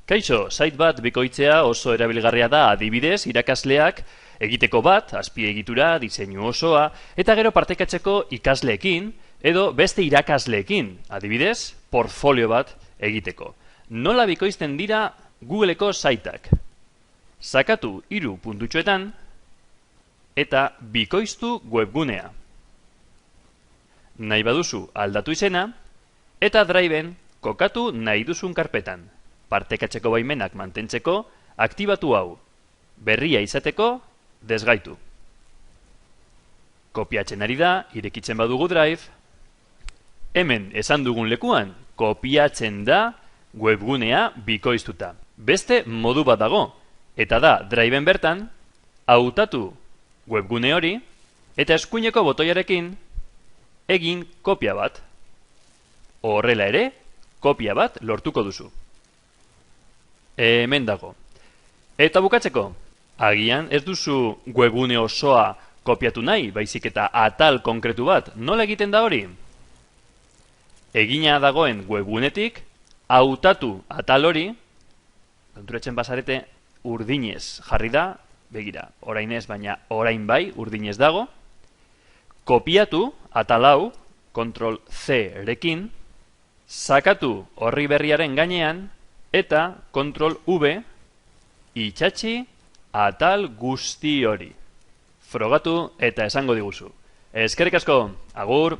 Kaixo, site bat bikoitzea oso erabilgarria da adibidez irakasleak egiteko bat, azpiegitura, diseinu osoa, eta gero partekatzeko ikasleekin edo beste irakasleekin, adibidez, portfolio bat egiteko. Nola bikoizten dira Googleeko siteak? Sakatu 3 puntutxoetan eta bikoiztu webgunea. Nahi baduzu aldatu izena eta Driven kokatu nahi duzun karpetan. Partekatzeko baimenak mantentzeko, aktibatu hau. Berria izateko, desgaitu. Kopiatzen ari da, irekitzen badugu Drive. Hemen esan dugun lekuan, kopiatzen da webgunea bikoiztuta. Beste modu bat dago, eta da Driven bertan, hautatu webgune hori, eta eskuineko botoiarekin egin kopia bat. Horrela ere, kopia bat lortuko duzu. Hemen dago. Eta bukatzeko, agian ez duzu webgune osoa kopiatu nahi, baizik eta atal konkretu bat, nola egiten da hori? Egina dagoen webgunetik, hautatu atal hori, konturatzen bazarete, urdinez jarri da, begira, orain ez, baina orain bai, urdinez dago, kopiatu atal hau, Ctrl C rekin, sakatu horri berriaren gainean, eta Ctrl V itxatxi atal guzti hori. Frogatu eta esango diguzu. Eskerrik asko, agur!